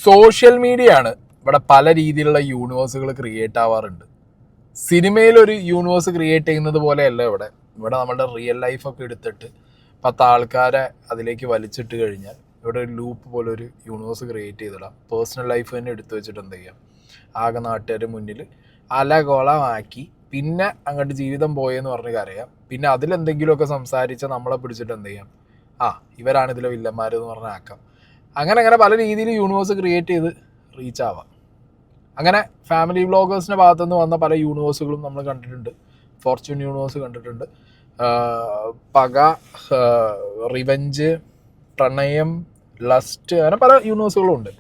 Social media ആണ് ഇവിടെ പല രീതിയിലുള്ള യൂണിവേഴ്സുകൾ ക്രിയേറ്റ് ആവാറുണ്ട്. സിനിമയിലൊരു യൂണിവേഴ്സ് ക്രിയേറ്റ് ചെയ്യുന്നത് പോലെയല്ല ഇവിടെ നമ്മുടെ റിയൽ ലൈഫൊക്കെ എടുത്തിട്ട് 10 ആൾക്കാരെ അതിലേക്ക് വലിച്ചിട്ട് കഴിഞ്ഞാൽ ഇവിടെ ഒരു ലൂപ്പ് പോലെ ഒരു യൂണിവേഴ്സ് ക്രിയേറ്റ് ചെയ്തിടാം. പേഴ്സണൽ ലൈഫ് തന്നെ എടുത്തു വെച്ചിട്ട് എന്ത് ചെയ്യാം, ആകെ നാട്ടുകാരുടെ മുന്നിൽ അലകോളമാക്കി പിന്നെ അങ്ങോട്ട് ജീവിതം പോയെന്ന് പറഞ്ഞ് കരയാം. പിന്നെ അതിലെന്തെങ്കിലുമൊക്കെ സംസാരിച്ച് നമ്മളെ പിടിച്ചിട്ട് എന്ത് ചെയ്യാം, ഇവരാണ് ഇതിലെ വില്ലന്മാരെന്ന് പറഞ്ഞ് ആക്കാം. അങ്ങനെ പല രീതിയിൽ യൂണിവേഴ്സ് ക്രിയേറ്റ് ചെയ്ത് റീച്ച് ആവാം. അങ്ങനെ ഫാമിലി വ്ളോഗേഴ്സിൻ്റെ ഭാഗത്തുനിന്ന് വന്ന പല യൂണിവേഴ്സുകളും നമ്മൾ കണ്ടിട്ടുണ്ട്. ഫോർച്യൂൺ യൂണിവേഴ്സ് കണ്ടിട്ടുണ്ട്, പക, റിവെഞ്ച്, പ്രണയം, ലസ്റ്റ്, അങ്ങനെ പല യൂണിവേഴ്സുകളും ഉണ്ട്.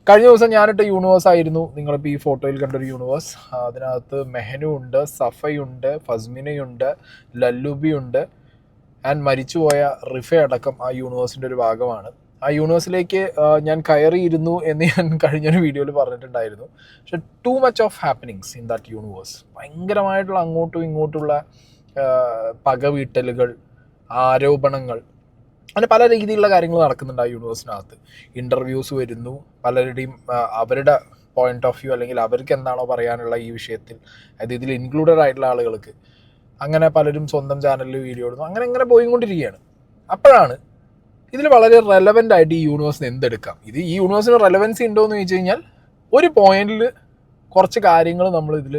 കഴിഞ്ഞ ദിവസം ഞാനിട്ട യൂണിവേഴ്സ് ആയിരുന്നു നിങ്ങളിപ്പോൾ ഈ ഫോട്ടോയിൽ കണ്ടൊരു യൂണിവേഴ്സ്. അതിനകത്ത് മെഹനു ഉണ്ട്, സഫയുണ്ട്, ഫസ്മിനയുണ്ട്, ലല്ലുബിയുണ്ട്, ആൻഡ് മരിച്ചുപോയ റിഫ അടക്കം ആ യൂണിവേഴ്സിൻ്റെ ഒരു ഭാഗമാണ്. ആ യൂണിവേഴ്സിലേക്ക് ഞാൻ കയറിയിരുന്നു എന്ന് ഞാൻ കഴിഞ്ഞൊരു വീഡിയോയിൽ പറഞ്ഞിട്ടുണ്ടായിരുന്നു. പക്ഷെ too much of happenings in that universe. ഭയങ്കരമായിട്ടുള്ള അങ്ങോട്ടും ഇങ്ങോട്ടുള്ള പകവീട്ടലുകൾ, ആരോപണങ്ങൾ, അങ്ങനെ പല രീതിയിലുള്ള കാര്യങ്ങൾ നടക്കുന്നുണ്ട് ആ യൂണിവേഴ്സിനകത്ത്. ഇൻ്റർവ്യൂസ് വരുന്നു, പലരുടെയും അവരുടെ പോയിന്റ് ഓഫ് വ്യൂ അല്ലെങ്കിൽ അവർക്ക് എന്താണോ പറയാനുള്ള ഈ വിഷയത്തിൽ, അതായത് ഇതിൽ ഇൻക്ലൂഡഡ് ആയിട്ടുള്ള ആളുകൾക്ക്, അങ്ങനെ പലരും സ്വന്തം ചാനലിൽ വീഡിയോ ഇടുന്നു. അങ്ങനെ പോയിക്കൊണ്ടിരിക്കുകയാണ്. അപ്പോഴാണ് ഇതിൽ വളരെ റെലവൻ്റ് ആയിട്ട് ഈ യൂണിവേഴ്സിന് എന്തെടുക്കാം, ഈ യൂണിവേഴ്സിന് റെലവൻസി ഉണ്ടോ എന്ന് ചോദിച്ചു കഴിഞ്ഞാൽ ഒരു പോയിന്റിൽ കുറച്ച് കാര്യങ്ങൾ നമ്മൾ ഇതിൽ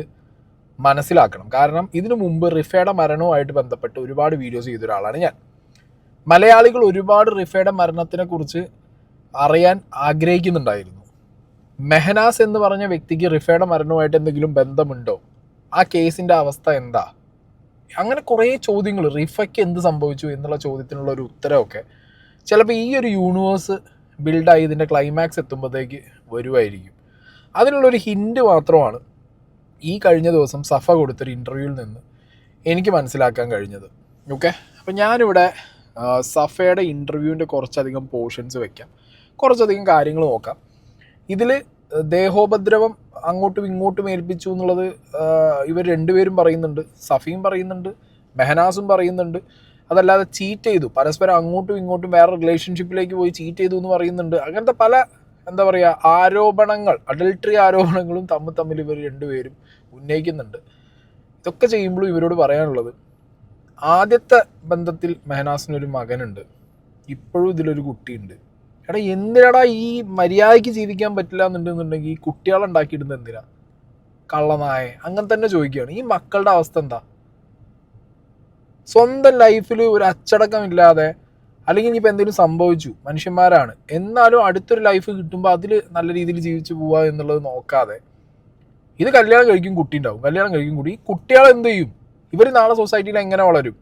മനസ്സിലാക്കണം. കാരണം ഇതിനു മുമ്പ് റിഫയുടെ മരണവുമായിട്ട് ബന്ധപ്പെട്ട് ഒരുപാട് വീഡിയോസ് ചെയ്ത ഒരാളാണ് ഞാൻ. മലയാളികൾ ഒരുപാട് റിഫയുടെ മരണത്തിനെ കുറിച്ച് അറിയാൻ ആഗ്രഹിക്കുന്നുണ്ടായിരുന്നു. മെഹനാസ് എന്ന് പറഞ്ഞ വ്യക്തിക്ക് റിഫയുടെ മരണവുമായിട്ട് എന്തെങ്കിലും ബന്ധമുണ്ടോ, ആ കേസിൻ്റെ അവസ്ഥ എന്താ, അങ്ങനെ കുറേ ചോദ്യങ്ങൾ, റിഫയ്ക്ക് എന്ത് സംഭവിച്ചു എന്നുള്ള ചോദ്യത്തിനുള്ള ഒരു ഉത്തരമൊക്കെ ചിലപ്പോൾ ഈ ഒരു യൂണിവേഴ്സ് ബിൽഡായി ഇതിൻ്റെ ക്ലൈമാക്സ് എത്തുമ്പോഴത്തേക്ക് വരുമായിരിക്കും. അതിനുള്ളൊരു ഹിൻറ്റ് മാത്രമാണ് ഈ കഴിഞ്ഞ ദിവസം സഫ കൊടുത്തൊരു ഇൻ്റർവ്യൂവിൽ നിന്ന് എനിക്ക് മനസ്സിലാക്കാൻ കഴിഞ്ഞത്. ഓക്കെ, അപ്പം ഞാനിവിടെ സഫയുടെ ഇൻ്റർവ്യൂവിൻ്റെ കുറച്ചധികം പോർഷൻസ് വയ്ക്കാം, കുറച്ചധികം കാര്യങ്ങൾ നോക്കാം. ഇതിൽ ദേഹോപദ്രവം അങ്ങോട്ടും ഇങ്ങോട്ടും ഏൽപ്പിച്ചു എന്നുള്ളത് ഇവർ രണ്ടുപേരും പറയുന്നുണ്ട്. സഫയും പറയുന്നുണ്ട്, മെഹനാസും പറയുന്നുണ്ട്. അതല്ലാതെ ചീറ്റ് ചെയ്തു, പരസ്പരം അങ്ങോട്ടും ഇങ്ങോട്ടും വേറെ റിലേഷൻഷിപ്പിലേക്ക് പോയി ചീറ്റ് ചെയ്തു എന്ന് പറയുന്നുണ്ട്. അങ്ങനത്തെ പല ആരോപണങ്ങൾ, അഡൾട്ടറി ആരോപണങ്ങളും തമ്മിൽ ഇവർ രണ്ടുപേരും ഉന്നയിക്കുന്നുണ്ട്. ഇതൊക്കെ ചെയ്യുമ്പോഴും ഇവരോട് പറയാനുള്ളത്, ആദ്യത്തെ ബന്ധത്തിൽ മെഹനാസിനൊരു മകനുണ്ട്, ഇപ്പോഴും ഇതിലൊരു കുട്ടിയുണ്ട്. എന്തിനാടാ ഈ മര്യാദയ്ക്ക് ജീവിക്കാൻ പറ്റില്ല എന്നുണ്ടെന്നുണ്ടെങ്കിൽ ഈ കുട്ടികളെ ഉണ്ടാക്കിയിടുന്നത് എന്തിനാ, കള്ളനായ അങ്ങനെ തന്നെ ചോദിക്കുകയാണ്. ഈ മക്കളുടെ അവസ്ഥ എന്താ? സ്വന്തം ലൈഫിൽ ഒരു അച്ചടക്കമില്ലാതെ, അല്ലെങ്കിൽ ഇനിയിപ്പോൾ എന്തെങ്കിലും സംഭവിച്ചു, മനുഷ്യന്മാരാണ്, എന്നാലും അടുത്തൊരു ലൈഫ് കിട്ടുമ്പോൾ അതിൽ നല്ല രീതിയിൽ ജീവിച്ചു പോവുക എന്നുള്ളത് നോക്കാതെ ഇത് കല്യാണം കഴിക്കും, കുട്ടി ഉണ്ടാവും, കല്യാണം കഴിക്കും കുട്ടി. ഈ കുട്ടികളെ എന്ത് ചെയ്യും? ഇവർ നാളെ സൊസൈറ്റിയിൽ എങ്ങനെ വളരും?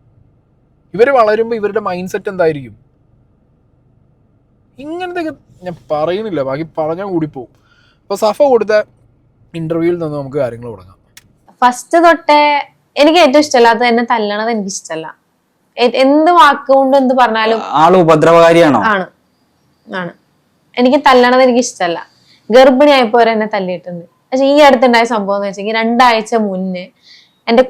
ഇവർ വളരുമ്പോൾ ഇവരുടെ മൈൻഡ് സെറ്റ് എന്തായിരിക്കും? ഇങ്ങനത്തെ ഞാൻ പറയുന്നില്ല, ബാക്കി പറഞ്ഞാൽ കൂടിപ്പോവും. അപ്പോൾ സഫ കൊടുത്ത ഇന്റർവ്യൂവിൽ നിന്ന് നമുക്ക് കാര്യങ്ങൾ തുടങ്ങാം. ഫസ്റ്റ് തൊട്ടേ എനിക്ക് ഏറ്റവും ഇഷ്ടമല്ലാത്തത് എന്നെ തല്ലണത് എനിക്ക് ഇഷ്ടമല്ല. എന്ത് വാക്കുകൊണ്ട് എന്ത് പറഞ്ഞാലും ആള് ഉപദ്രവകാരിയാണോ? ആണ്. എനിക്ക് തല്ലണത് എനിക്ക് ഇഷ്ടമല്ല. ഗർഭിണിയായപ്പോ വരെ എന്നെ തല്ലിയിട്ടുണ്ട്. പക്ഷെ ഈ അടുത്തുണ്ടായ സംഭവം എന്ന് വെച്ചെങ്കിൽ 2 ആഴ്ച മുന്നേ എന്റെ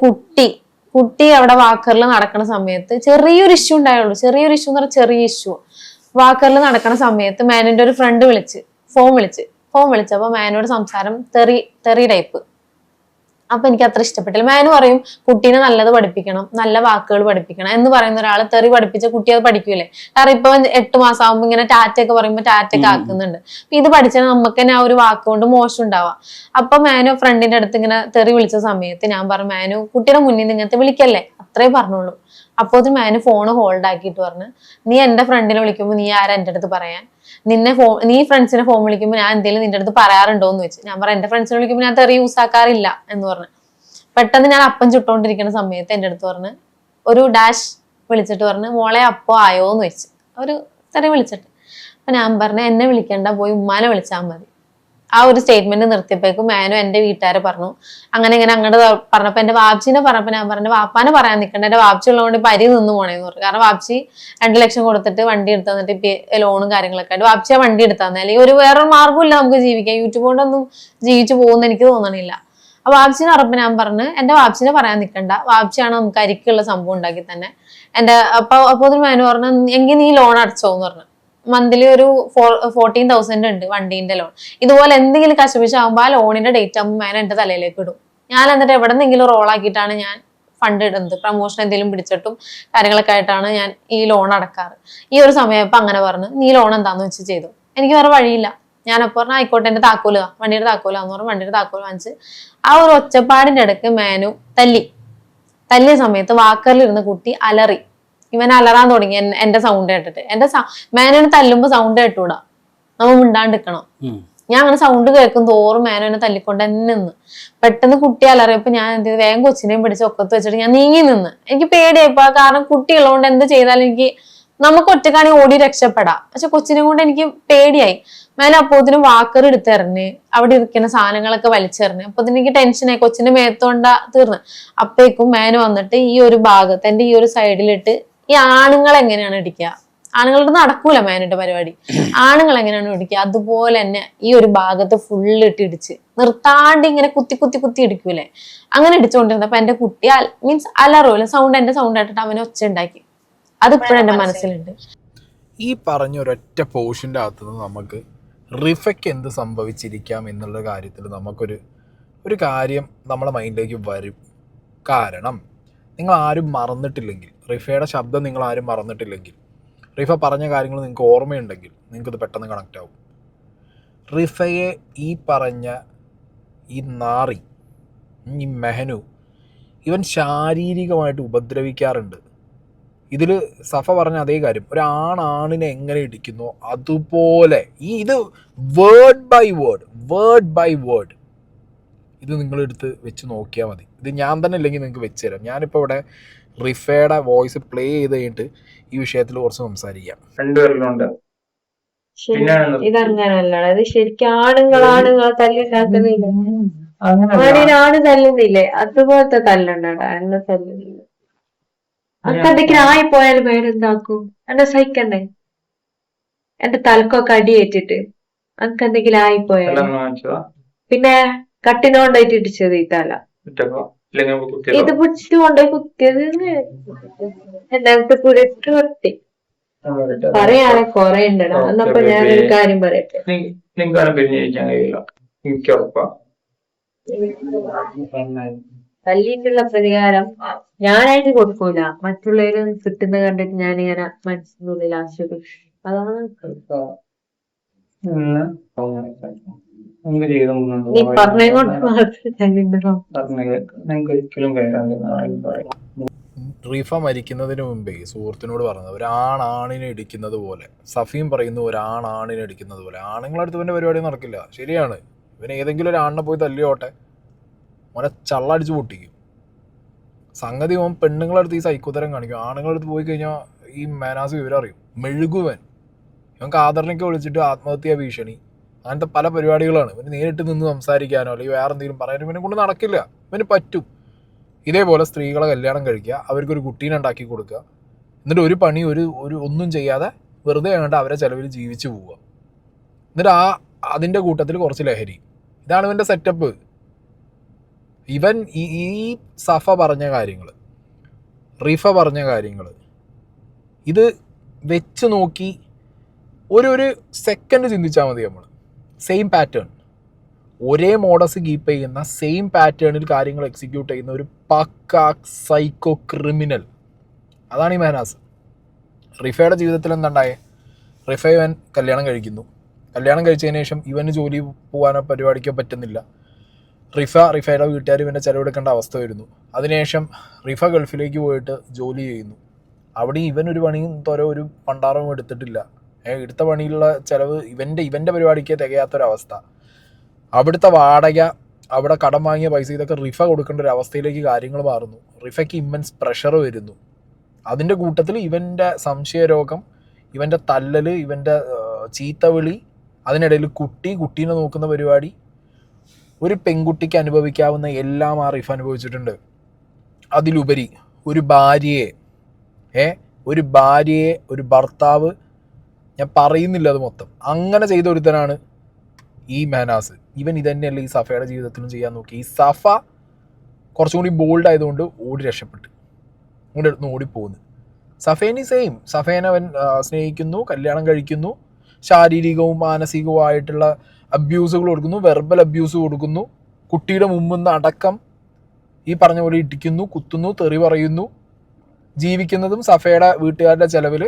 കുട്ടി അവിടെ വാക്കറിൽ നടക്കുന്ന സമയത്ത് ചെറിയൊരു ഇഷ്യൂ ഉണ്ടായുള്ളൂ. ചെറിയൊരു ഇഷ്യൂ എന്ന് പറഞ്ഞാൽ ചെറിയ ഇഷ്യൂ. വാക്കറിൽ നടക്കുന്ന സമയത്ത് മാനുവിന്റെ ഒരു ഫ്രണ്ട് ഫോൺ വിളിച്ചപ്പോ മാനുவோட സംസാരം തെറി ടൈപ്പ്. അപ്പൊ എനിക്ക് അത്ര ഇഷ്ടപ്പെട്ടില്ല. മാനു പറയും കുട്ടീനെ നല്ലത് പഠിപ്പിക്കണം, നല്ല വാക്കുകൾ പഠിപ്പിക്കണം എന്ന് പറയുന്ന ഒരാള് തെറി പഠിപ്പിച്ച കുട്ടി അത് പഠിക്കൂലേ? കാരണം ഇപ്പൊ 8 മാസം ആകുമ്പോ ഇങ്ങനെ ടാറ്റൊക്കെ പറയുമ്പോ ടാറ്റൊക്കെ ആക്കുന്നുണ്ട്. അപ്പൊ ഇത് പഠിച്ചാൽ നമുക്ക് തന്നെ ആ ഒരു വാക്കുകൊണ്ട് മോശം ഉണ്ടാവാം. അപ്പൊ മാനു ഫ്രണ്ടിന്റെ അടുത്ത് ഇങ്ങനെ തെറി വിളിച്ച സമയത്ത് ഞാൻ പറഞ്ഞു, മാനു കുട്ടിയുടെ മുന്നിൽ നിന്ന് ഇങ്ങനത്തെ വിളിക്കല്ലേ, അത്രേ പറഞ്ഞോളൂ. അപ്പൊ മാനു ഫോണ് ഹോൾഡ് ആക്കിയിട്ട് പറഞ്ഞു, നീ എന്റെ ഫ്രണ്ടിനെ വിളിക്കുമ്പോ നീ ആരാ എന്റെ അടുത്ത് പറയാൻ? നീ ഫ്രണ്ട്സിനെ ഫോൺ വിളിക്കുമ്പോൾ ഞാൻ എന്തെങ്കിലും നിന്റെ അടുത്ത് പറയാറുണ്ടോ എന്ന് വെച്ച്. ഞാൻ പറഞ്ഞു, എന്റെ ഫ്രണ്ട്സിനെ വിളിക്കുമ്പോൾ ഞാൻ തെറി യൂസ് ആക്കാറില്ല എന്ന് പറഞ്ഞു. പെട്ടെന്ന് ഞാൻ അപ്പം ചുട്ടോണ്ടിരിക്കുന്ന സമയത്ത് എന്റെ അടുത്ത് പറഞ്ഞ് ഒരു ഡാഷ് വിളിച്ചിട്ട് പറഞ്ഞു, മോളെ അപ്പോ ആയോ എന്ന് വെച്ച്, ഒരു തെറി വിളിച്ചിട്ട്. അപ്പൊ ഞാൻ പറഞ്ഞു, എന്നെ വിളിക്കണ്ട, പോയി ഉമ്മാനെ വിളിച്ചാൽ മതി. ആ ഒരു സ്റ്റേറ്റ്മെന്റ് നിർത്തിയപ്പോഴേക്കും മാനു എന്റെ വീട്ടുകാരെ പറഞ്ഞു. അങ്ങനെ അങ്ങോട്ട് പറഞ്ഞപ്പോ എന്റെ വാപ്ചിനെ പറഞ്ഞപ്പോ ഞാൻ പറഞ്ഞു, വാപ്പാനെ പറയാൻ നിൽക്കണ്ട, എന്റെ വാപ്ചി ഉള്ളതുകൊണ്ട് ഇപ്പൊ അരി നിന്ന് പോണേന്ന് പറഞ്ഞു. കാരണം വാപ്ചി 2 ലക്ഷം കൊടുത്തിട്ട് വണ്ടി എടുത്തു തന്നിട്ട് ഇപ്പൊ ലോണും കാര്യങ്ങളൊക്കെ ആയിട്ട് വാപ്ചിയെ വണ്ടി എടുത്തു തന്നെ, അല്ലെങ്കിൽ ഒരു വേറൊരു മാർഗ്ഗമില്ല നമുക്ക് ജീവിക്കാൻ. യൂട്യൂബ് കൊണ്ടൊന്നും ജീവിച്ചു പോകുന്ന എനിക്ക് തോന്നണില്ല. അപ്പൊ വാപ്ചിനെ പറഞ്ഞപ്പോ ഞാൻ പറഞ്ഞു, എന്റെ വാപ്ചിനെ പറയാൻ നിൽക്കണ്ട, വാപ്ചിയാണ് നമുക്ക് അരിക്കുള്ള സംഭവം ഉണ്ടാക്കി തന്നെ. അപ്പൊ മാനു പറഞ്ഞു, എങ്കിൽ നീ ലോൺ അടച്ചോന്ന് പറഞ്ഞു. മന്ത്ലി ഒരു 14,000 ഉണ്ട് വണ്ടീന്റെ ലോൺ. ഇതുപോലെ എന്തെങ്കിലും കശപിശാകുമ്പോൾ ആ ലോണിന്റെ ഡേറ്റ് ആകുമ്പോൾ മേന എന്റെ തലയിലേക്ക് ഇടും. ഞാൻ എന്നിട്ട് എവിടെ നിന്നെങ്കിലും റോളാക്കിയിട്ടാണ് ഞാൻ ഫണ്ട് ഇടുന്നത്. പ്രമോഷൻ എന്തെങ്കിലും പിടിച്ചിട്ടും കാര്യങ്ങളൊക്കെ ആയിട്ടാണ് ഞാൻ ഈ ലോൺ അടക്കാറ്. ഈ ഒരു സമയപ്പം അങ്ങനെ പറഞ്ഞു, നീ ലോൺ എന്താന്ന് വെച്ച് ചെയ്തു. എനിക്ക് വേറെ വഴിയില്ല. ഞാനപ്പോൾ പറഞ്ഞു ആയിക്കോട്ടെ, എന്റെ താക്കോല് വണ്ടിയുടെ താക്കോലാന്ന് പറഞ്ഞു. വണ്ടിയുടെ താക്കോല് വാങ്ങിച്ച് ആ ഒരു ഒച്ചപ്പാടിന്റെ ഇടയ്ക്ക് മേനു തല്ലിയ സമയത്ത് വാക്കറിലിരുന്ന് കുട്ടി അലറി. ഇവൻ അലറാൻ തുടങ്ങി എന്റെ സൗണ്ട് കേട്ടിട്ട്. മേനോനെ തല്ലുമ്പോ സൗണ്ട് കേട്ടൂടാ, നമ്മൾ മിണ്ടാണ്ടിരിക്കണം. ഞാൻ അങ്ങനെ സൗണ്ട് കേൾക്കും തോറും മേനോനെ തല്ലിക്കൊണ്ട് തന്നെ നിന്ന്. പെട്ടെന്ന് കുട്ടി അലറിയപ്പോ ഞാൻ എന്ത് ചെയ്തു, വേഗം കൊച്ചിനെയും പിടിച്ച് ഒക്കത്ത് വെച്ചിട്ട് ഞാൻ നീങ്ങി നിന്ന്. എനിക്ക് പേടിയായിപ്പോ, കാരണം കുട്ടിയുള്ളതുകൊണ്ട് എന്ത് ചെയ്താലും എനിക്ക് നമുക്ക് ഒറ്റക്കാണെങ്കിൽ ഓടി രക്ഷപ്പെടാം. പക്ഷെ കൊച്ചിനെ കൊണ്ട് എനിക്ക് പേടിയായി. മേന അപ്പോത്തിന് വാക്കർ എടുത്തെറിഞ്ഞ് അവിടെ ഇരിക്കുന്ന സാധനങ്ങളൊക്കെ വലിച്ചെറിഞ്ഞ്. അപ്പൊ എനിക്ക് ടെൻഷനായി, കൊച്ചിന്റെ മേത്തോണ്ടാ തീർന്ന്. അപ്പേക്കും മേന വന്നിട്ട് ഈ ഒരു ഭാഗത്ത് എന്റെ ഈ ഒരു സൈഡിലിട്ട് ഈ ആണുങ്ങൾ എങ്ങനെയാണ് ഇടിക്കുക, ആണുങ്ങളുടെ നടക്കൂല മേനയുടെ പരിപാടി, ആണുങ്ങൾ എങ്ങനെയാണ് ഇടിക്കുക അതുപോലെ തന്നെ ഈ ഒരു ഭാഗത്ത് ഫുള്ളിട്ട് ഇടിച്ച് നിർത്താണ്ട് ഇങ്ങനെ കുത്തി കുത്തി കുത്തി ഇടിക്കൂലേ, അങ്ങനെ ഇടിച്ചുകൊണ്ടിരുന്നപ്പോ എന്റെ കുട്ടി മീൻസ് അലറൂല സൗണ്ട്, എന്റെ സൗണ്ട് ആയിട്ടിട്ട് അവനെ ഒച്ച ഉണ്ടാക്കി. അതിപ്പോഴും എന്റെ മനസ്സിലുണ്ട്. ഈ പറഞ്ഞ ഒരൊറ്റ പോർഷൻ്റെ അകത്തുനിന്ന് നമുക്ക് റിഫയ്ക്ക് എന്ത് സംഭവിച്ചിരിക്കാം എന്നുള്ള കാര്യത്തിൽ നമുക്കൊരു കാര്യം നമ്മളെ മൈൻഡിലേക്ക് വരും. കാരണം നിങ്ങൾ ആരും മറന്നിട്ടില്ലെങ്കിൽ, റിഫയുടെ ശബ്ദം നിങ്ങൾ ആരും മറന്നിട്ടില്ലെങ്കിൽ, റിഫ പറഞ്ഞ കാര്യങ്ങൾ നിങ്ങൾക്ക് ഓർമ്മയുണ്ടെങ്കിൽ നിങ്ങൾക്കത് പെട്ടെന്ന് കണക്റ്റ് ആവും. റിഫയെ ഈ പറഞ്ഞ ഈ നാറി, ഈ മെഹനു, ഇവൻ ശാരീരികമായിട്ട് ഉപദ്രവിക്കാറുണ്ട്. ഇതിൽ സഫ പറഞ്ഞ അതേ കാര്യം, ഒരാണിനെ എങ്ങനെ ഇടിക്കുന്നോ അതുപോലെ ഇത് വേർഡ് ബൈ വേർഡ് ഇത് നിങ്ങളെടുത്ത് വെച്ച് നോക്കിയാൽ മതി. ഇത് ഞാൻ തന്നെ ഇല്ലെങ്കിൽ നിങ്ങൾക്ക് വെച്ച് തരാം. ഞാനിപ്പോൾ ഇവിടെ റിഫയുടെ വോയിസ് പ്ലേ ചെയ്ത് കഴിഞ്ഞിട്ട് ഈ വിഷയത്തിൽ കുറച്ച് സംസാരിക്കാം. രണ്ടുപേരിലുണ്ട്. ഇതങ്ങനല്ല, അത് ശരിക്കും ആണുങ്ങളെ തല്ലുണ്ടാക്കുന്നില്ല, ആണിനാണ് തല്ലുന്നില്ലേ അതുപോലത്തെ തല്ലുണ്ടാ, എന്നെ തല്ലുന്നില്ല. അനക്ക് എന്തെങ്കിലും ആയിപ്പോയാലും വേറെന്താക്കും, എന്നെ സഹിക്കണ്ടേ? എന്റെ തലക്കൊക്കെ അടിയേറ്റിട്ട് അനക്ക് എന്തെങ്കിലും ആയിപ്പോയാലും പിന്നെ കട്ടിനോണ്ടായിട്ട് ഇടിച്ചത് ഈ തല, ഇത് പിടിച്ചിട്ട് കൊണ്ടുപോയി കുത്തിയത് എല്ലാവരുടെ പുരട്ട് വർത്തി പറയാണെ കൊറേ ഉണ്ടടാ. എന്നപ്പോ ഞാനൊരു കാര്യം പറയട്ടെ, തല്ലിയിട്ടുള്ള പ്രതികാരം ഞാനായിട്ട് കൊടുക്കൂല, മറ്റുള്ളവര് കിട്ടുന്ന കണ്ടിട്ട് ഞാനിങ്ങനെ മനസ്സിനുള്ളിൽ ആശ്വസിക്കും. അതാണ് നീ പറഞ്ഞുകൊണ്ട് റീഫ മരിക്കുന്നതിന് മുമ്പേ സുഹൃത്തിനോട് പറഞ്ഞത് ഒരാണിനെ ഇടിക്കുന്നത് പോലെ, സഫീം പറയുന്നു ഒരാണിനെ ഇടിക്കുന്നത് പോലെ. ആണുങ്ങളടുത്ത് ഇവൻ്റെ പരിപാടി നടക്കില്ല. ശരിയാണ്, ഇവൻ ഏതെങ്കിലും ഒരു ആണിനെ പോയി തല്ലിയോട്ടെ, മോനെ ചള്ളടിച്ച് പൊട്ടിക്കും. സംഗതി അവൻ പെണ്ണുങ്ങളടുത്ത് ഈ സൈക്കോത്തരം കാണിക്കും. ആണുങ്ങളടുത്ത് പോയി കഴിഞ്ഞാൽ ഈ മേനാസ് വിവരം അറിയും, മെഴുകുവൻ. ഇവൻ കാതറിനൊക്കെ വിളിച്ചിട്ട് ആത്മഹത്യാ ഭീഷണി, അങ്ങനത്തെ പല പരിപാടികളാണ്. ഇവന് നേരിട്ട് നിന്ന് സംസാരിക്കാനോ അല്ലെങ്കിൽ വേറെ എന്തെങ്കിലും പറയാനോ ഇവനെ കൊണ്ട് നടക്കില്ല. ഇവന് പറ്റും. ഇതേപോലെ സ്ത്രീകളെ കല്യാണം കഴിക്കുക, അവർക്കൊരു കുട്ടീനെ ഉണ്ടാക്കി കൊടുക്കുക, എന്നിട്ട് ഒരു പണി ഒന്നും ചെയ്യാതെ വെറുതെ കണ്ട് അവരെ ചിലവിൽ ജീവിച്ചു പോവുക. എന്നിട്ട് അതിൻ്റെ കൂട്ടത്തിൽ കുറച്ച് ലഹരി. ഇതാണ് ഇവൻ്റെ സെറ്റപ്പ്. ഇവൻ ഈ സഫ പറഞ്ഞ കാര്യങ്ങൾ, റിഫ പറഞ്ഞ കാര്യങ്ങൾ, ഇത് വെച്ച് നോക്കി ഒരു സെക്കൻഡ് ചിന്തിച്ചാൽ മതി. നമ്മൾ സെയിം പാറ്റേൺ, ഒരേ മോഡസ് കീപ്പ് ചെയ്യുന്ന സെയിം പാറ്റേണിൽ കാര്യങ്ങൾ എക്സിക്യൂട്ട് ചെയ്യുന്ന ഒരു പക്ക സൈക്കോ ക്രിമിനൽ, അതാണ് ഈ മെഹനാസ്. റിഫയുടെ ജീവിതത്തിൽ എന്താണ്ടായേ? റിഫ ഇവൻ കല്യാണം കഴിക്കുന്നു. കല്യാണം കഴിച്ചതിന് ശേഷം ഇവന് ജോലി പോകാനോ പരിപാടിക്കോ പറ്റുന്നില്ല. റിഫയുടെ വീട്ടുകാർ ഇവൻ്റെ ചിലവെടുക്കേണ്ട അവസ്ഥ വരുന്നു. അതിനുശേഷം റിഫ ഗൾഫിലേക്ക് പോയിട്ട് ജോലി ചെയ്യുന്നു. അവിടെ ഇവൻ ഒരു പണിയും ഒരു പണ്ടാറവും എടുത്തിട്ടില്ല. എടുത്ത പണിയിലുള്ള ചിലവ് ഇവൻ്റെ പരിപാടിക്ക് തികയാത്തൊരവസ്ഥ. അവിടുത്തെ വാടക, അവിടെ കടം വാങ്ങിയ പൈസ, ഇതൊക്കെ റിഫ കൊടുക്കേണ്ട ഒരു അവസ്ഥയിലേക്ക് കാര്യങ്ങൾ മാറുന്നു. റിഫയ്ക്ക് ഇമ്മൻസ് പ്രഷർ വരുന്നു. അതിൻ്റെ കൂട്ടത്തിൽ ഇവൻ്റെ സംശയരോഗം, ഇവൻ്റെ തല്ലൽ, ഇവൻ്റെ ചീത്തവിളി, അതിനിടയിൽ കുട്ടീനെ നോക്കുന്ന പരിപാടി. ഒരു പെൺകുട്ടിക്ക് അനുഭവിക്കാവുന്ന എല്ലാം ആ റിഫ അനുഭവിച്ചിട്ടുണ്ട്. അതിലുപരി ഒരു ഭാര്യയെ ഒരു ഭർത്താവ്, ഞാൻ പറയുന്നില്ല അത് മൊത്തം, അങ്ങനെ ചെയ്ത ഒരുത്തനാണ് ഈ മെഹനാസ്. ഇവൻ ഇതന്നെയല്ല ഈ സഫയുടെ ജീവിതത്തിലും ചെയ്യാൻ നോക്കി. ഈ സഫ കുറച്ചും കൂടി ബോൾഡ് ആയതുകൊണ്ട് ഓടി രക്ഷപ്പെട്ട്, ഓടിപ്പോകുന്നു. സഫേനി സെയിം. സഫേനെ അവൻ സ്നേഹിക്കുന്നു, കല്യാണം കഴിക്കുന്നു, ശാരീരികവും മാനസികവുമായിട്ടുള്ള അബ്യൂസുകൾ കൊടുക്കുന്നു, വെർബൽ അബ്യൂസ് കൊടുക്കുന്നു, കുട്ടിയുടെ മുമ്പിൽ നിന്ന് അടക്കം ഈ പറഞ്ഞ പോലെ ഇടിക്കുന്നു, കുത്തുന്നു, തെറി പറയുന്നു. ജീവിക്കുന്നതും സഫയുടെ വീട്ടുകാരുടെ ചെലവിൽ.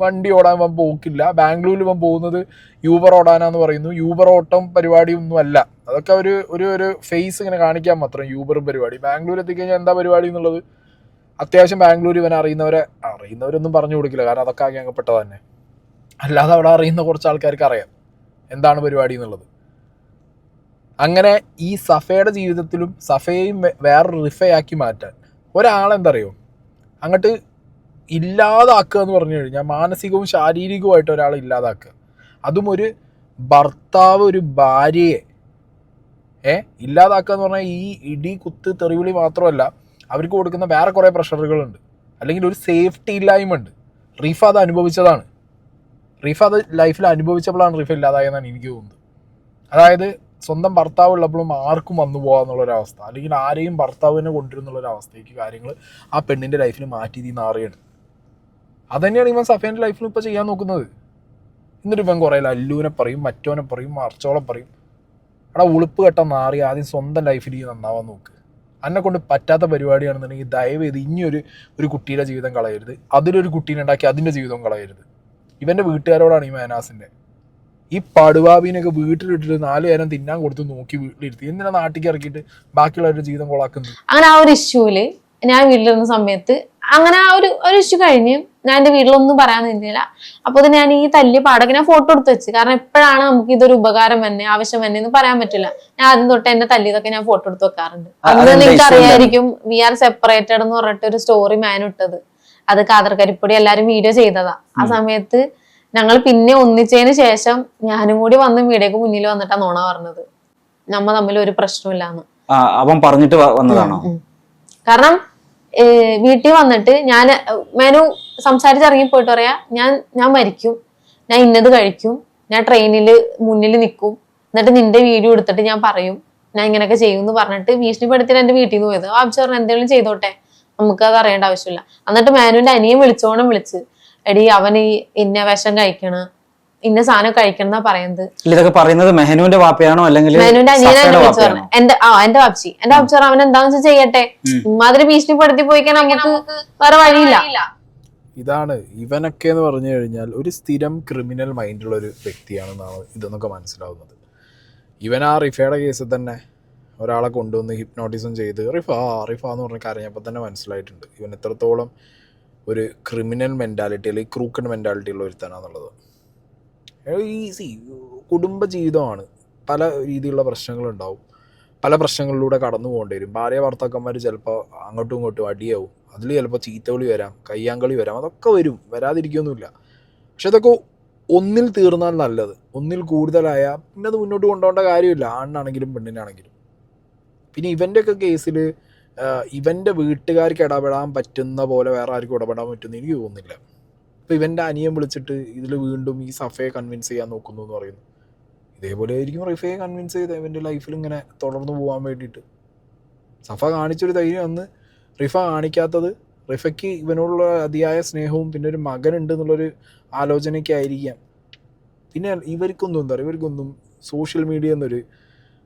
വണ്ടി ഓടാൻ ഇവൻ പോക്കില്ല. ബാംഗ്ലൂരിൽ ഇവൻ പോകുന്നത് യൂബർ ഓടാനാന്ന് പറയുന്നു. യൂബർ ഓട്ടം പരിപാടിയൊന്നും അല്ല, അതൊക്കെ ഒരു ഫേസ് ഇങ്ങനെ കാണിക്കാൻ മാത്രം യൂബറും പരിപാടി. ബാംഗ്ലൂർ എത്തിക്കഴിഞ്ഞാൽ എന്താ പരിപാടി എന്നുള്ളത് അത്യാവശ്യം ബാംഗ്ലൂർ ഇവൻ അറിയുന്നവരൊന്നും പറഞ്ഞു കൊടുക്കില്ല, കാരണം അതൊക്കെ ആകെ അങ്ങപ്പെട്ടത് തന്നെ. അല്ലാതെ അവിടെ അറിയുന്ന കുറച്ച് ആൾക്കാർക്ക് അറിയാം എന്താണ് പരിപാടി എന്നുള്ളത്. അങ്ങനെ ഈ സഫയുടെ ജീവിതത്തിലും സഫയെയും വേറൊരു റിഫയാക്കി മാറ്റാൻ ഒരാളെന്താ അറിയോ അങ്ങോട്ട് ഇല്ലാതാക്കുക എന്ന് പറഞ്ഞു കഴിഞ്ഞാൽ മാനസികവും ശാരീരികവുമായിട്ട് ഒരാളെ ഇല്ലാതാക്കുക. അതും ഒരു ഭർത്താവ് ഒരു ഭാര്യയെ ഇല്ലാതാക്കുക എന്ന് പറഞ്ഞാൽ ഈ ഇടി കുത്ത് തെറിവിളി മാത്രമല്ല, അവർക്ക് കൊടുക്കുന്ന വേറെ കുറേ പ്രഷറുകളുണ്ട്, അല്ലെങ്കിൽ ഒരു സേഫ്റ്റി ഇല്ലായ്മ ഉണ്ട്. റിഫ അത് അനുഭവിച്ചതാണ്. റിഫ അത് ലൈഫിൽ അനുഭവിച്ചപ്പോഴാണ് റിഫ ഇല്ലാതായെന്നാണ് എനിക്ക് തോന്നുന്നത്. അതായത് സ്വന്തം ഭർത്താവ് ഉള്ളപ്പോഴും ആർക്കും വന്നു പോകാന്നുള്ളൊരവസ്ഥ, അല്ലെങ്കിൽ ആരെയും ഭർത്താവിനെ കൊണ്ടുവരുന്നുള്ളൊരവസ്ഥയ്ക്ക് കാര്യങ്ങൾ ആ പെണ്ണിൻ്റെ ലൈഫിൽ മാറ്റി മാറിയാണ്. അതുതന്നെയാണ് ഇവൻ സഫേൻ്റെ ലൈഫിൽ ഇപ്പോൾ ചെയ്യാൻ നോക്കുന്നത്. എന്നിട്ട് ഇവൻ കുറേ ലല്ലുവിനെ പറയും, മറ്റോനെ പറയും, മറച്ചോളെ പറയും. അവിടെ ഉളുപ്പ് കെട്ട മാറി ആദ്യം സ്വന്തം ലൈഫിൽ നന്നാവാൻ നോക്ക്. എന്നെ കൊണ്ട് പറ്റാത്ത പരിപാടിയാണെന്നുണ്ടെങ്കിൽ ദയവ് ചെയ്ത് ഇനിയൊരു കുട്ടിയുടെ ജീവിതം കളയരുത്, അതിലൊരു കുട്ടീനെ ഉണ്ടാക്കി അതിൻ്റെ ജീവിതം കളയരുത്. ഇവൻ്റെ വീട്ടുകാരോടാണ് ഈ മേനാസിൻ്റെ. ഈ പടുവാബീനൊക്കെ വീട്ടിലിട്ടിട്ട് 4 നേരം തിന്നാൻ കൊടുത്ത് നോക്കി വീട്ടിലിരുത്തി എന്തിനാ നാട്ടിലേക്ക് ഇറക്കിയിട്ട് ബാക്കിയുള്ളവരുടെ ജീവിതം കൊളാക്കുന്നത്. അങ്ങനെ ആ ഒരു ഇഷ്യൂല് ഞാൻ വീട്ടിലിരുന്ന സമയത്ത് അങ്ങനെ ആ ഒരു ഇഷ്യൂ കഴിഞ്ഞ് ഞാൻ എൻ്റെ വീട്ടിലൊന്നും പറയാൻ നിന്നില്ല. അപ്പൊ ഞാൻ ഈ തല്ലിയ പാടൊക്കെ ഞാൻ ഫോട്ടോ എടുത്ത് വെച്ച്, കാരണം എപ്പോഴാണ് നമുക്ക് ഇതൊരു ഉപകാരം തന്നെ ആവശ്യം തന്നെ എന്ന് പറയാൻ പറ്റില്ല. ഞാൻ ആദ്യം തൊട്ട് എന്റെ തല്ലിയതൊക്കെ ഞാൻ ഫോട്ടോ എടുത്ത് വെക്കാറുണ്ട്. അന്ന് നിങ്ങൾക്ക് അറിയായിരിക്കും വി ആർ സെപ്പറേറ്റഡ് എന്ന് പറഞ്ഞിട്ട് ഒരു സ്റ്റോറി മാൻ ഇട്ടത്. അത് കാദർ കരിപ്പൊടി എല്ലാരും വീഡിയോ ചെയ്തതാ. ആ സമയത്ത് ഞങ്ങൾ പിന്നെ ഒന്നിച്ചതിന് ശേഷം ഞാനും കൂടി വന്ന് മീഡിയക്ക് മുന്നിൽ വന്നിട്ടാ നോണ പറഞ്ഞത് നമ്മ തമ്മിൽ ഒരു പ്രശ്നമില്ലാന്ന്. അവൻ പറഞ്ഞിട്ട് വന്നതാണോ? കാരണം വീട്ടിൽ വന്നിട്ട് ഞാൻ മേനു സംസാരിച്ചിറങ്ങി പോയിട്ട് പറയാ ഞാൻ മരിക്കും, ഞാൻ ഇന്നത് കഴിക്കും, ഞാൻ ട്രെയിനിൽ മുന്നിൽ നിൽക്കും, എന്നിട്ട് നിന്റെ വീഡിയോ എടുത്തിട്ട് ഞാൻ പറയും ഞാൻ ഇങ്ങനെയൊക്കെ ചെയ്യും എന്ന് പറഞ്ഞിട്ട് ഭീഷണിപ്പെടുത്തിട്ട് എന്റെ വീട്ടിൽ നിന്ന് പോയത്. ആവശ്യം പറഞ്ഞ എന്തെങ്കിലും ചെയ്തോട്ടെ, നമുക്ക് അത് അറിയേണ്ട ആവശ്യമില്ല. എന്നിട്ട് മേനുവിന്റെ അനിയൻ വിളിച്ച് എടി അവൻ ഈ ഇന്ന വിഷം കഴിക്കണ ഇന്ന സാധനം കഴിക്കണം എന്നാ പറയുന്നത്. ഇതൊക്കെ പറയുന്നത് മെഹനുവിന്റെ വാപ്പയാണോ അല്ലെങ്കിൽ മെഹനുവിന്റെ അനിയനെ വിളിച്ചു പറഞ്ഞു. എന്റെ വാപ്പച്ചി പറഞ്ഞു അവൻ എന്താണെന്ന് വെച്ചാൽ ചെയ്യട്ടെ, ഇമാതിരി ഭീഷണിപ്പെടുത്തി പോയിക്കാൻ നമുക്ക് വേറെ വഴിയില്ല. ഇതാണ് ഇവനൊക്കെ എന്ന് പറഞ്ഞു കഴിഞ്ഞാൽ ഒരു സ്ഥിരം ക്രിമിനൽ മൈൻഡുള്ള ഒരു വ്യക്തിയാണെന്നാണ് ഇതെന്നൊക്കെ മനസ്സിലാവുന്നത്. ഇവൻ ആ റിഫയുടെ കേസിൽ തന്നെ ഒരാളെ കൊണ്ടുവന്ന് ഹിപ്നോട്ടിസം ചെയ്ത് റിഫ എന്ന് പറഞ്ഞ് കരഞ്ഞപ്പോൾ തന്നെ മനസ്സിലായിട്ടുണ്ട് ഇവൻ എത്രത്തോളം ഒരു ക്രിമിനൽ മെൻറ്റാലിറ്റി അല്ലെങ്കിൽ ക്രൂക്കഡ് മെൻറ്റാലിറ്റി ഉള്ള ഒരുത്തനാന്നുള്ളത്. ഈസി കുടുംബജീവിതമാണ്, പല രീതിയിലുള്ള പ്രശ്നങ്ങളുണ്ടാവും, പല പ്രശ്നങ്ങളിലൂടെ കടന്നു പോകേണ്ടി വരും. ഭാര്യ ഭർത്താക്കന്മാർ ചിലപ്പോൾ അങ്ങോട്ടും ഇങ്ങോട്ടും അടിയാവും, അതിൽ ചിലപ്പോൾ ചീത്തവിളി വരാം, കയ്യാങ്കളി വരാം, അതൊക്കെ വരും, വരാതിരിക്കുകയൊന്നുമില്ല. പക്ഷെ അതൊക്കെ ഒന്നിൽ തീർന്നാൽ നല്ലത്. ഒന്നിൽ കൂടുതലായ പിന്നെ അത് മുന്നോട്ട് കൊണ്ടുപോകേണ്ട കാര്യമില്ല, ആണിനാണെങ്കിലും പെണ്ണിനാണെങ്കിലും. പിന്നെ ഇവൻ്റെയൊക്കെ കേസിൽ ഇവൻ്റെ വീട്ടുകാർക്ക് ഇടപെടാൻ പറ്റുന്ന പോലെ വേറെ ആർക്കും ഇടപെടാൻ പറ്റുമെന്ന് എനിക്ക് തോന്നുന്നില്ല. ഇപ്പോൾ ഇവൻ്റെ അനിയൻ വിളിച്ചിട്ട് ഇതിൽ വീണ്ടും ഈ സഫയെ കൺവിൻസ് ചെയ്യാൻ നോക്കുന്നു എന്ന് പറയുന്നു. ഇതേപോലെ ആയിരിക്കും റിഫയെ കൺവിൻസ് ചെയ്ത് ഇവൻ്റെ ലൈഫിൽ ഇങ്ങനെ തുടർന്ന് പോകാൻ വേണ്ടിയിട്ട്. സഫ കാണിച്ചൊരു ധൈര്യം അന്ന് റിഫ കാണിക്കാത്തത് റിഫയ്ക്ക് ഇവനോടുള്ള അതിയായ സ്നേഹവും പിന്നെ ഒരു മകനുണ്ട് എന്നുള്ളൊരു ആലോചനയ്ക്ക് ആയിരിക്കാം. പിന്നെ ഇവർക്കൊന്നും എന്താ പറയുക, ഇവർക്കൊന്നും സോഷ്യൽ മീഡിയ എന്നൊരു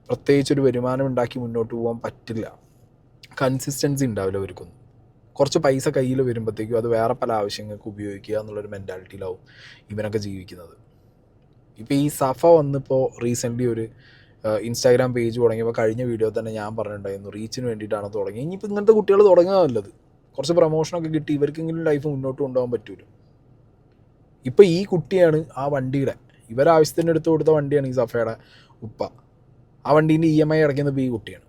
പ്രത്യേകിച്ചൊരു വരുമാനം ഉണ്ടാക്കി മുന്നോട്ട് പോകാൻ പറ്റില്ല. കൺസിസ്റ്റൻസി ഉണ്ടാവില്ല ഇവർക്കൊന്നും. കുറച്ച് പൈസ കയ്യിൽ വരുമ്പോഴത്തേക്കും അത് വേറെ പല ആവശ്യങ്ങൾക്ക് ഉപയോഗിക്കുക എന്നുള്ളൊരു മെൻറ്റാലിറ്റിയിലാവും ഇവനൊക്കെ ജീവിക്കുന്നത്. ഇപ്പോൾ ഈ സഫ വന്നിപ്പോൾ റീസെൻ്റ്ലി ഒരു ഇൻസ്റ്റാഗ്രാം പേജ് തുടങ്ങിയപ്പോൾ കഴിഞ്ഞ വീഡിയോ തന്നെ ഞാൻ പറഞ്ഞിട്ടുണ്ടായിരുന്നു റീച്ചിന് വേണ്ടിയിട്ടാണ് തുടങ്ങി. ഇനിയിപ്പോൾ ഇങ്ങനത്തെ കുട്ടികൾ തുടങ്ങുക നല്ലത്, കുറച്ച് പ്രൊമോഷനൊക്കെ കിട്ടി ഇവർക്കെങ്കിലും ലൈഫ് മുന്നോട്ട് കൊണ്ടുപോകാൻ പറ്റുമല്ലോ. ഇപ്പോൾ ഈ കുട്ടിയാണ് ആ വണ്ടിയുടെ ഇവരാവശ്യത്തിന് എടുത്ത് കൊടുത്ത വണ്ടിയാണ് ഈ സഫയുടെ ഉപ്പ. ആ വണ്ടീൻ്റെ EMI അടയ്ക്കുന്നത് ഈ കുട്ടിയാണ്.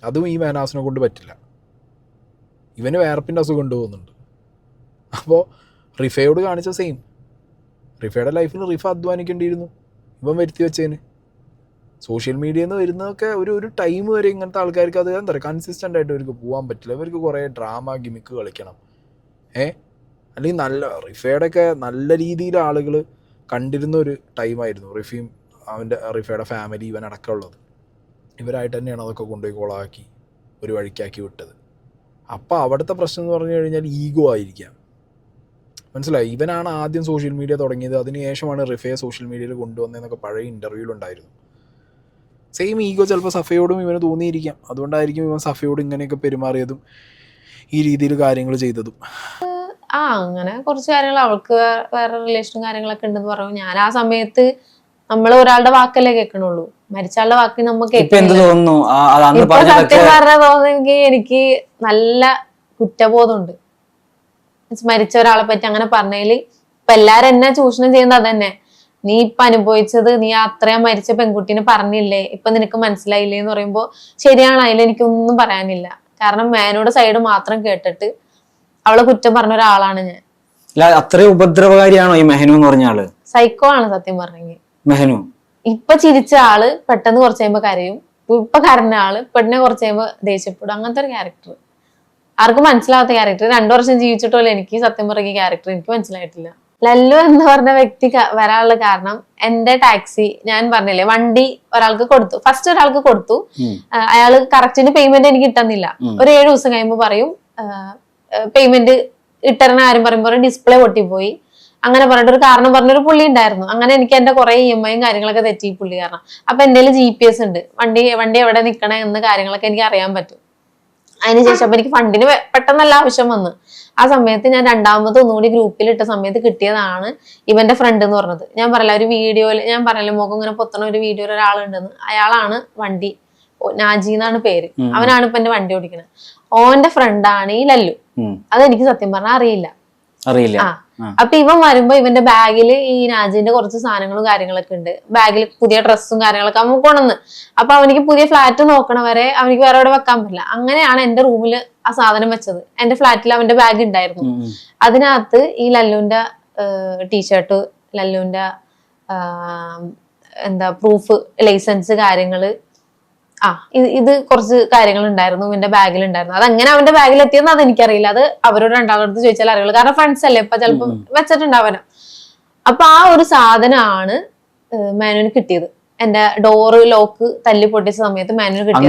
അതും ഈ മേനാസിനെ കൊണ്ട് പറ്റില്ല. ഇവന് വേർപ്പിൻ്റെ അസുഖം കൊണ്ടുപോകുന്നുണ്ട്. അപ്പോൾ റിഫയോട് കാണിച്ച സെയിം. റിഫയുടെ ലൈഫിൽ റിഫ അധ്വാനിക്കേണ്ടിയിരുന്നു, ഇവൻ വരുത്തി വെച്ചതിന്. സോഷ്യൽ മീഡിയയിൽ നിന്ന് വരുന്നതൊക്കെ ഒരു ടൈം വരെ ഇങ്ങനത്തെ ആൾക്കാർക്ക് അത് എന്താ പറയുക കൺസിസ്റ്റൻ്റ് ആയിട്ട് ഇവർക്ക് പോകാൻ പറ്റില്ല. ഇവർക്ക് കുറേ ഡ്രാമ ഗിമിക്ക് കളിക്കണം. അല്ലെങ്കിൽ നല്ല റിഫയുടെയൊക്കെ നല്ല രീതിയിൽ ആളുകൾ കണ്ടിരുന്ന ഒരു ടൈമായിരുന്നു. റിഫയുടെ ഫാമിലി ഇവൻ അടക്കമുള്ളത് ഇവരായിട്ട് തന്നെയാണ് അതൊക്കെ കൊണ്ടുപോയി കൊളാക്കി ഒരു വഴിക്കാക്കി വിട്ടത്. അപ്പോൾ അവിടുത്തെ പ്രശ്നം എന്ന് പറഞ്ഞു കഴിഞ്ഞാൽ ഈഗോ ആയിരിക്കാം. മനസ്സിലായി? ഇവനാണ് ആദ്യം സോഷ്യൽ മീഡിയ തുടങ്ങിയത്, അതിനുശേഷമാണ് റിഫയെ സോഷ്യൽ മീഡിയയിൽ കൊണ്ടുവന്നതെന്നൊക്കെ പഴയ ഇൻ്റർവ്യൂവിലുണ്ടായിരുന്നു. സെയിം ഈഗോ ചിലപ്പോൾ സഫയോടും ഇവന് തോന്നിയിരിക്കാം. അതുകൊണ്ടായിരിക്കും ഇവൻ സഫയോട് ഇങ്ങനെയൊക്കെ പെരുമാറിയതും ഈ രീതിയിൽ കാര്യങ്ങൾ ചെയ്തതും. അങ്ങനെ കുറച്ച് കാര്യങ്ങൾ അവൾക്ക് വേറെ റിലേഷനും കാര്യങ്ങളൊക്കെ ഉണ്ടെന്ന് പറഞ്ഞു. ഞാൻ ആ സമയത്ത് നമ്മൾ ഒരാളുടെ വാക്കല്ലേ കേൾക്കണുള്ളൂ, മരിച്ചാളുടെ വാക്ക് നമുക്ക് സത്യം പറഞ്ഞ തോന്നുന്നെങ്കിൽ എനിക്ക് നല്ല കുറ്റബോധമുണ്ട്. മരിച്ച ഒരാളെ പറ്റി അങ്ങനെ പറഞ്ഞതില് ഇപ്പൊ എല്ലാരും എന്നെ ചൂഷണം ചെയ്യുന്നത് അതന്നെ. നീ ഇപ്പൊ അനുഭവിച്ചത്, നീ അത്രയും മരിച്ച പെൺകുട്ടീനെ പറഞ്ഞില്ലേ, ഇപ്പൊ നിനക്ക് മനസ്സിലായില്ലേ എന്ന് പറയുമ്പോ ശരിയാണ്. അതിലെനിക്കൊന്നും പറയാനില്ല. കാരണം മേനോടെ സൈഡ് മാത്രം കേട്ടിട്ട് അവളെ കുറ്റം പറഞ്ഞ ഒരാളാണ് ഞാൻ. അത്രയും ഉപദ്രവകാരിയാണോ ഈ മെഹനു എന്ന് പറഞ്ഞ ആള്? സൈക്കോ ആണ് സത്യം പറഞ്ഞെങ്കിൽ. മെഹനു ഇപ്പൊ ചിരിച്ച ആള് പെട്ടെന്ന് കുറച്ച് കഴിയുമ്പോ കരയും, ഇപ്പൊ കരഞ്ഞ ആള് പെട്ടെന്ന് കുറച്ച് കഴിയുമ്പോ ദേഷ്യപ്പെടും. അങ്ങനത്തെ ഒരു ക്യാരക്ടർ, ആർക്കും മനസ്സിലാവാത്ത ക്യാരക്ടർ. 2 വർഷം ജീവിച്ചിട്ടുള്ള എനിക്ക് സത്യം പറഞ്ഞ ക്യാരക്ടർ എനിക്ക് മനസ്സിലായിട്ടില്ല. ലല്ലു എന്ന് പറഞ്ഞ വ്യക്തി വരാനുള്ള കാരണം, എന്റെ ടാക്സി ഞാൻ പറഞ്ഞില്ലേ, വണ്ടി ഒരാൾക്ക് കൊടുത്തു, ഫസ്റ്റ് ഒരാൾക്ക് കൊടുത്തു. അയാള് കറക്റ്റിന് പേയ്മെന്റ് എനിക്ക് കിട്ടുന്നില്ല. ഒരു 7 ദിവസം കഴിയുമ്പോ പറയും പേയ്മെന്റ് ഇട്ടരണ കാര്യം പറയുമ്പോൾ ഡിസ്പ്ലേ പൊട്ടിപ്പോയി, അങ്ങനെ പറഞ്ഞിട്ട് ഒരു കാരണം പറഞ്ഞൊരു പുള്ളി ഉണ്ടായിരുന്നു. അങ്ങനെ എനിക്ക് എന്റെ കുറെ EMI കാര്യങ്ങളൊക്കെ തെറ്റി പുള്ളി കാരണം. അപ്പൊ എന്റെ GPS ഉണ്ട്, വണ്ടി എവിടെ നിൽക്കണേ എന്ന് കാര്യങ്ങളൊക്കെ എനിക്ക് അറിയാൻ പറ്റും. അതിനുശേഷം അപ്പൊ എനിക്ക് ഫണ്ടിന് പെട്ടെന്നല്ല ആവശ്യം വന്നു. ആ സമയത്ത് ഞാൻ രണ്ടാമത് ഒന്നുകൂടി ഗ്രൂപ്പിൽ ഇട്ട സമയത്ത് കിട്ടിയതാണ് ഇവന്റെ ഫ്രണ്ട് എന്ന് പറഞ്ഞത്. ഞാൻ പറയില്ല, ഒരു വീഡിയോയില് ഞാൻ പറയല്ലേ മുഖം ഇങ്ങനെ പൊത്തണ ഒരു വീഡിയോയിൽ ഒരാളുണ്ടെന്ന്. അയാളാണ് വണ്ടി, നാജി എന്നാണ് പേര്. അവനാണ് ഇപ്പൊ എന്റെ വണ്ടി ഓടിക്കുന്നത്. ഓന്റെ ഫ്രണ്ടാണ് ഈ ലല്ലു. അതെനിക്ക് സത്യം പറഞ്ഞാൽ അറിയില്ല. അപ്പൊ ഇവൻ വരുമ്പോ ഇവന്റെ ബാഗില് ഈ നാജിന്റെ കുറച്ച് സാധനങ്ങളും കാര്യങ്ങളൊക്കെ ഉണ്ട്. ബാഗിൽ പുതിയ ഡ്രസ്സും കാര്യങ്ങളൊക്കെ അവൻ കൊണ്ടുവന്ന്. അപ്പൊ അവനിക്ക് പുതിയ ഫ്ലാറ്റ് നോക്കണ വരെ അവനിക്ക് വേറെ എവിടെ വെക്കാൻ പറ്റില്ല. അങ്ങനെയാണ് എന്റെ റൂമിൽ ആ സാധനം വെച്ചത്. എന്റെ ഫ്ലാറ്റിൽ അവന്റെ ബാഗ് ഉണ്ടായിരുന്നു. അതിനകത്ത് ഈ ലല്ലുവിന്റെ ടീഷർട്ട്, ലല്ലുവിന്റെ എന്താ പ്രൂഫ്, ലൈസൻസ് കാര്യങ്ങള്, ഇത് കുറച്ച് കാര്യങ്ങൾ ഉണ്ടായിരുന്നു ഇവന്റെ ബാഗിൽ ഉണ്ടായിരുന്നു. അതെങ്ങനെ അവന്റെ ബാഗിൽ എത്തിയെന്ന് അത് എനിക്കറിയില്ല. അത് അവരോട് രണ്ടാളടുത്ത് ചോദിച്ചാൽ അറിയുള്ളൂ. കാരണം ഫ്രണ്ട്സ് അല്ലേ, ഇപ്പൊ ചിലപ്പോൾ വെച്ചിട്ടുണ്ടാവന. അപ്പൊ ആ ഒരു സാധനമാണ് മേനോന് കിട്ടിയത്. എന്റെ ഡോറ് ലോക്ക് തല്ലി പൊട്ടിച്ച സമയത്ത് മേനോന് കിട്ടിയത്.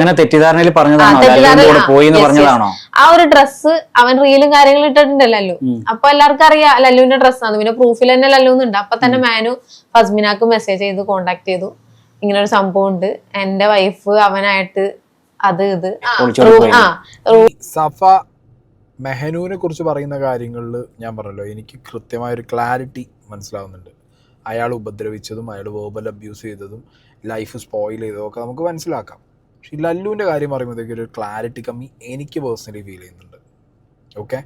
ആ ഒരു ഡ്രസ്സ് അവൻ റീലും കാര്യങ്ങളും ഇട്ടിട്ടുണ്ടല്ലോ. അപ്പൊ എല്ലാവർക്കും അറിയാം ലല്ലുവിന്റെ ഡ്രസ്സാണ്. പിന്നെ പ്രൂഫിൽ തന്നെ ലല്ലുന്നുണ്ട്. അപ്പൊ തന്നെ മേനു ഫസ്മിനാക്ക് മെസ്സേജ് ചെയ്ത് കോണ്ടാക്ട് ചെയ്തു, ഇങ്ങനെ ഒരു സംഭവം ഉണ്ട്, എന്റെ വൈഫ് അവനായിട്ട് അത് ഇത്. സഫ മെഹനുവിനെ കുറിച്ച് പറയുന്ന കാര്യങ്ങളിൽ ഞാൻ പറഞ്ഞല്ലോ, എനിക്ക് കൃത്യമായൊരു ക്ലാരിറ്റി മനസ്സിലാവുന്നുണ്ട്. അയാൾ ഉപദ്രവിച്ചതും അയാൾ വേർബൽ അബ്യൂസ് ചെയ്തതും ലൈഫ് സ്പോയിൽ ചെയ്തതും ഒക്കെ നമുക്ക് മനസ്സിലാക്കാം. പക്ഷെ ഈ ലല്ലുവിൻ്റെ കാര്യം പറയുമ്പോഴത്തേക്ക് ഒരു ക്ലാരിറ്റി കമ്മി എനിക്ക് പേഴ്സണലി ഫീൽ ചെയ്യുന്നുണ്ട്. ഓക്കെ,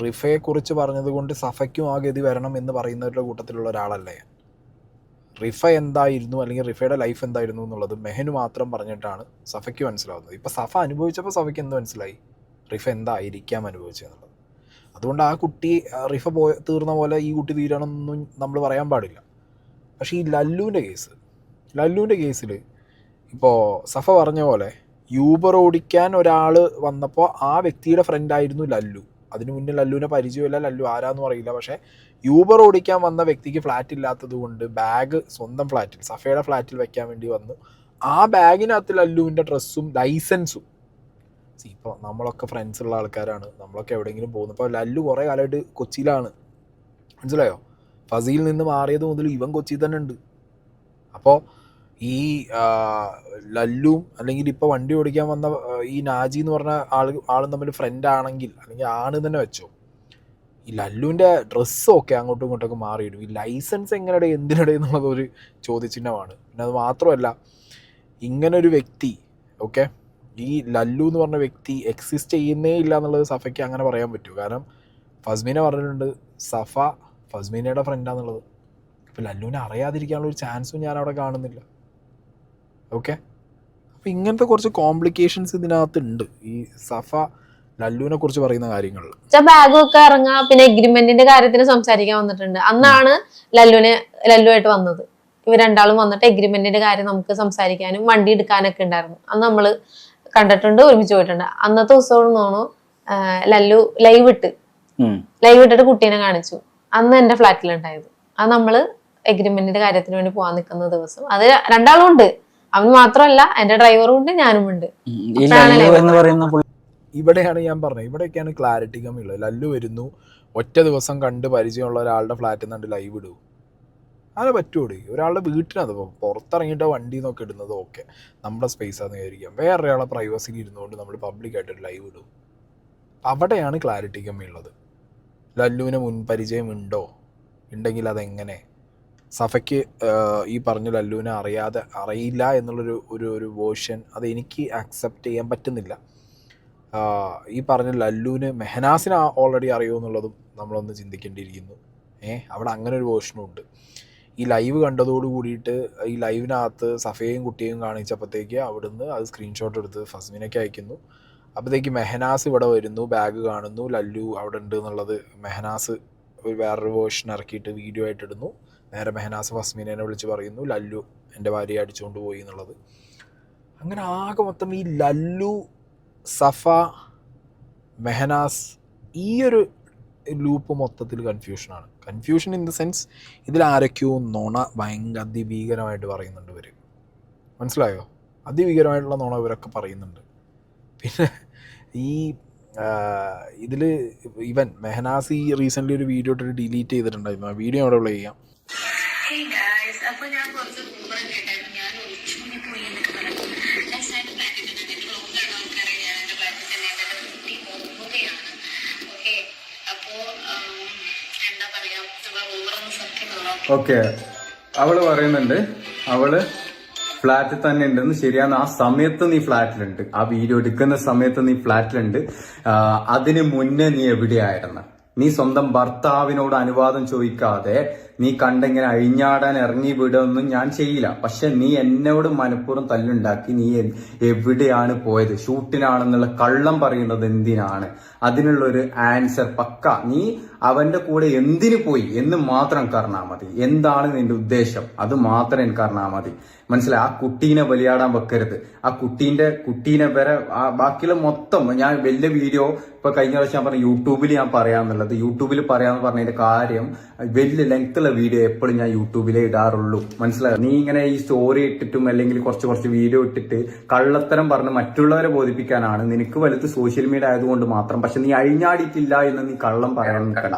റിഫയെ കുറിച്ച് പറഞ്ഞത് കൊണ്ട് സഫയ്ക്കും ആ ഗതി വരണം എന്ന് പറയുന്നവരുടെ കൂട്ടത്തിലുള്ള ഒരാളല്ല ഞാൻ. റിഫ എന്തായിരുന്നു അല്ലെങ്കിൽ റിഫയുടെ ലൈഫ് എന്തായിരുന്നു എന്നുള്ളത് മെഹനു മാത്രം പറഞ്ഞിട്ടാണ് സഫയ്ക്ക് മനസ്സിലാവുന്നത്. ഇപ്പം സഫ അനുഭവിച്ചപ്പോൾ സഫയ്ക്ക് എന്ത് മനസ്സിലായി, റിഫ എന്തായിരിക്കാം അനുഭവിച്ചതെന്നുള്ളത്. അതുകൊണ്ട് ആ കുട്ടി റിഫ തീർന്ന പോലെ ഈ കുട്ടി തീരണമെന്നൊന്നും നമ്മൾ പറയാൻ പാടില്ല. പക്ഷേ ഈ ലല്ലുവിൻ്റെ കേസിൽ ഇപ്പോൾ സഫ പറഞ്ഞ പോലെ യൂബർ ഓടിക്കാൻ ഒരാൾ വന്നപ്പോൾ ആ വ്യക്തിയുടെ ഫ്രണ്ടായിരുന്നു ലല്ലു. അതിന് മുന്നേ ലല്ലുവിനെ പരിചയമില്ല, ലല്ലു ആരാന്ന് പറയില്ല. പക്ഷേ യൂബർ ഓടിക്കാൻ വന്ന വ്യക്തിക്ക് ഫ്ലാറ്റ് ഇല്ലാത്തത് കൊണ്ട് ബാഗ് സ്വന്തം ഫ്ലാറ്റിൽ, സഫയുടെ ഫ്ലാറ്റിൽ വെക്കാൻ വേണ്ടി വന്നു. ആ ബാഗിനകത്ത് ലല്ലുവിൻ്റെ ഡ്രസ്സും ലൈസൻസും. ഇപ്പോൾ നമ്മളൊക്കെ ഫ്രണ്ട്സ് ഉള്ള ആൾക്കാരാണ്, നമ്മളൊക്കെ എവിടെയെങ്കിലും പോകുന്നു. ഇപ്പോൾ ലല്ലു കുറേ കാലമായിട്ട് കൊച്ചിയിലാണ്, മനസ്സിലായോ? ഫസിയിൽ നിന്ന് മാറിയത് മുതൽ ഇവൻ കൊച്ചിയിൽ തന്നെ ഉണ്ട്. അപ്പോൾ ഈ ലല്ലുവും അല്ലെങ്കിൽ ഇപ്പോൾ വണ്ടി ഓടിക്കാൻ വന്ന ഈ നാജി എന്ന് പറഞ്ഞ ആളും തമ്മിൽ ഫ്രണ്ട് ആണെങ്കിൽ, അല്ലെങ്കിൽ ആണ് തന്നെ വെച്ചോ, ഈ ലല്ലുവിൻ്റെ ഡ്രസ്സൊക്കെ അങ്ങോട്ടും ഇങ്ങോട്ടൊക്കെ മാറിയിടും. ഈ ലൈസൻസ് എങ്ങനെയുടെ എന്തിനിടെ എന്നുള്ളത് ഒരു ചോദ്യചിഹ്നമാണ്. പിന്നെ അത് മാത്രമല്ല, ഇങ്ങനൊരു വ്യക്തി, ഓക്കെ, ഈ ലല്ലു എന്ന് പറഞ്ഞ വ്യക്തി എക്സിസ്റ്റ് ചെയ്യുന്നേ ഇല്ല എന്നുള്ളത് സഫയ്ക്ക് അങ്ങനെ പറയാൻ പറ്റുമോ? കാരണം ഫസ്മീന പറഞ്ഞിട്ടുണ്ട് സഫ ഫസ്മീനയുടെ ഫ്രണ്ടാന്നുള്ളത്. അപ്പോൾ ലല്ലുവിനെ അറിയാതിരിക്കാനുള്ള ഒരു ചാൻസും ഞാൻ അവിടെ കാണുന്നില്ല. ഓക്കെ, അപ്പോൾ ഇങ്ങനത്തെ കുറച്ച് കോംപ്ലിക്കേഷൻസ് ഇതിനകത്തുണ്ട് ഈ സഫ ലല്ലുവിനെ കുറിച്ച് പറയുന്ന കാര്യങ്ങളിൽ. ബാഗ് ഒക്കെ ഇറങ്ങാ, പിന്നെ എഗ്രിമെന്റിന്റെ കാര്യത്തിന് സംസാരിക്കാൻ വന്നിട്ടുണ്ട്. അന്നാണ് ലല്ലുവായിട്ട് വന്നത്. ഇവർ രണ്ടാളും വന്നിട്ട് എഗ്രിമെന്റിന്റെ കാര്യം നമുക്ക് സംസാരിക്കാനും വണ്ടി എടുക്കാനൊക്കെ ഉണ്ടായിരുന്നു. അന്ന് നമ്മള് കണ്ടിട്ടുണ്ട്, ഒരുമിച്ച് പോയിട്ടുണ്ട്. അന്നത്തെ ദിവസം തോന്നുന്നു ലല്ലു ലൈവ് ഇട്ടിട്ട് കുട്ടീനെ കാണിച്ചു. അന്ന് എന്റെ ഫ്ലാറ്റിലുണ്ടായത്. അത് നമ്മള് എഗ്രിമെന്റിന്റെ കാര്യത്തിന് വേണ്ടി പോകാൻ നിൽക്കുന്ന ദിവസം. അത് രണ്ടാളും ഉണ്ട്, അവൻ മാത്രമല്ല, എന്റെ ഡ്രൈവറും ഉണ്ട്, ഞാനും ഉണ്ട്. ഇവിടെയാണ് ഞാൻ പറഞ്ഞത്, ഇവിടെയൊക്കെയാണ് ക്ലാരിറ്റി കമ്മിയുള്ളത്. ലല്ലു വരുന്നു, ഒറ്റ ദിവസം കണ്ട് പരിചയമുള്ള ഒരാളുടെ ഫ്ലാറ്റിൽ നിന്നുണ്ട് ലൈവ് ഇടും. അത് പറ്റൂടി, ഒരാളുടെ വീട്ടിനത് പുറത്തിറങ്ങിയിട്ട് വണ്ടി നോക്കി ഇടുന്നത് ഓക്കെ, നമ്മുടെ സ്പേസാന്ന് വിചാരിക്കാം. വേറൊരാളെ പ്രൈവസിയിൽ ഇരുന്നുകൊണ്ട് നമ്മൾ പബ്ലിക്കായിട്ടൊരു ലൈവ് ഇടും. അവിടെയാണ് ക്ലാരിറ്റി കമ്മിയുള്ളത്. ലല്ലുവിന് മുൻ പരിചയമുണ്ടോ, ഉണ്ടെങ്കിൽ അതെങ്ങനെ? സഫയ്ക്ക് ഈ പറഞ്ഞ ലല്ലുവിനെ അറിയില്ല എന്നുള്ളൊരു ഒരു വേർഷൻ അത് എനിക്ക് ആക്സെപ്റ്റ് ചെയ്യാൻ പറ്റുന്നില്ല. ഈ പറഞ്ഞ ലല്ലുവിന് മെഹനാസിനെ ഓൾറെഡി അറിയുമോ എന്നുള്ളതും നമ്മളൊന്ന് ചിന്തിക്കേണ്ടിയിരിക്കുന്നു. അവിടെ അങ്ങനെ ഒരു വേർഷനും ഉണ്ട്. ഈ ലൈവ് കണ്ടതോട് കൂടിയിട്ട് ഈ ലൈവിനകത്ത് സഫയെയും കുട്ടിയെയും കാണിച്ചപ്പോഴത്തേക്ക് അവിടുന്ന് അത് സ്ക്രീൻഷോട്ട് എടുത്ത് ഫസ്മിനയ്ക്ക് അയക്കുന്നു. അപ്പോഴത്തേക്ക് മെഹനാസ് ഇവിടെ വരുന്നു, ബാഗ് കാണുന്നു, ലല്ലു അവിടെ ഉണ്ട് എന്നുള്ളത് മെഹനാസ് ഒരു വേറൊരു വേർഷൻ ഇറക്കിയിട്ട് വീഡിയോ ആയിട്ട് ഇടുന്നു. നേരെ മെഹനാസ് ഫസ്മിനെ വിളിച്ച് പറയുന്നു ലല്ലു എൻ്റെ ഭാര്യയെ അടിച്ചുകൊണ്ട് പോയി എന്നുള്ളത്. അങ്ങനെ ആകെ മൊത്തം ഈ ലല്ലു, സഫ, മെഹനാസ്, ഈ ഒരു ലൂപ്പ് മൊത്തത്തിൽ കൺഫ്യൂഷനാണ്. കൺഫ്യൂഷൻ ഇൻ ദ സെൻസ് ഇതിൽ ആരൊക്കെയോ നുണ ഭയങ്കര അതിഭീകരമായിട്ട് പറയുന്നുണ്ട് ഇവർ. മനസ്സിലായോ? അതിഭീകരമായിട്ടുള്ള നുണ ഇവരൊക്കെ പറയുന്നുണ്ട്. പിന്നെ ഈ ഇതിൽ ഇവൻ മെഹനാസ് ഈ റീസെൻ്റ്ലി ഒരു വീഡിയോ ഇട്ടിട്ട് ഡിലീറ്റ് ചെയ്തിട്ടുണ്ടായിരുന്നു. ആ വീഡിയോ അവിടെ പ്ലേ ചെയ്യാം. അപ്പോൾ ഞാൻ കുറച്ച് ഊബർ കേട്ടായിരുന്നു, ഞാൻ ഒളിച്ചോടി പോയി എന്നൊക്കെ പറഞ്ഞു. ഫ്ലാറ്റിൽ നമുക്കറിയാം, ഞാൻ എൻ്റെ ഫ്ലാറ്റിൽ തന്നെ എൻ്റെ കുട്ടി പോകുകയാണ്. ഓക്കെ, അപ്പോൾ എന്താ പറയാ, നമ്മൾ ഊബറൊന്ന് സത്യം നോക്കാം. ഓക്കെ, അവള് പറയുന്നുണ്ട് അവള് ഫ്ലാറ്റിൽ തന്നെ ഉണ്ടെന്ന്. ശരിയാണ്, ആ സമയത്ത് നീ ഫ്ലാറ്റിലുണ്ട്, ആ വീഡിയോ എടുക്കുന്ന സമയത്ത് നീ ഫ്ലാറ്റിലുണ്ട്. അതിന് മുന്നേ നീ എവിടെയായിരുന്നു? നീ സ്വന്തം ഭർത്താവിനോട് അനുവാദം ചോദിക്കാതെ നീ കണ്ടെങ്ങനെ അഴിഞ്ഞാടാൻ ഇറങ്ങി വിടുകയൊന്നും ഞാൻ ചെയ്യില്ല. പക്ഷെ നീ എന്നോട് മനഃപൂർവ്വം തല്ലുണ്ടാക്കി. നീ എവിടെയാണ് പോയത്? ഷൂട്ടിനാണെന്നുള്ള കള്ളം പറയുന്നത് എന്തിനാണ്? അതിനുള്ളൊരു ആൻസർ പക്ക. നീ അവന്റെ കൂടെ എന്തിനു പോയി എന്ന് മാത്രം പറഞ്ഞാൽ മതി. എന്താണ് നിന്റെ ഉദ്ദേശം അത് മാത്രം എനിക്ക് പറഞ്ഞാൽ മതി. മനസ്സിലായി? ആ കുട്ടീനെ ബലിയാടാൻ വെക്കരുത്. ആ കുട്ടീനെ വരെ ബാക്കിയുള്ള മൊത്തം ഞാൻ വലിയ വീഡിയോ ഇപ്പൊ കഴിഞ്ഞ പ്രാവശ്യം ഞാൻ പറഞ്ഞു യൂട്യൂബിൽ ഞാൻ പറയാന്നുള്ളത്. യൂട്യൂബിൽ പറയാന്ന് പറഞ്ഞതിന്റെ കാര്യം വലിയ ലെങ്ത്തുള്ള വീഡിയോ എപ്പോഴും ഞാൻ യൂട്യൂബിലേ ഇടാറുള്ളൂ. മനസ്സിലായോ? നീ ഇങ്ങനെ ഈ സ്റ്റോറി ഇട്ടിട്ടും അല്ലെങ്കിൽ കുറച്ച് വീഡിയോ ഇട്ടിട്ട് കള്ളത്തരം പറഞ്ഞ് മറ്റുള്ളവരെ ബോധിപ്പിക്കാനാണ് നിനക്ക് വലുത് സോഷ്യൽ മീഡിയ ആയതുകൊണ്ട് മാത്രം. പക്ഷെ നീ അഴിഞ്ഞാടിയിട്ടില്ല എന്ന് നീ കള്ളം പറയാൻ നിൽക്കണ്ട.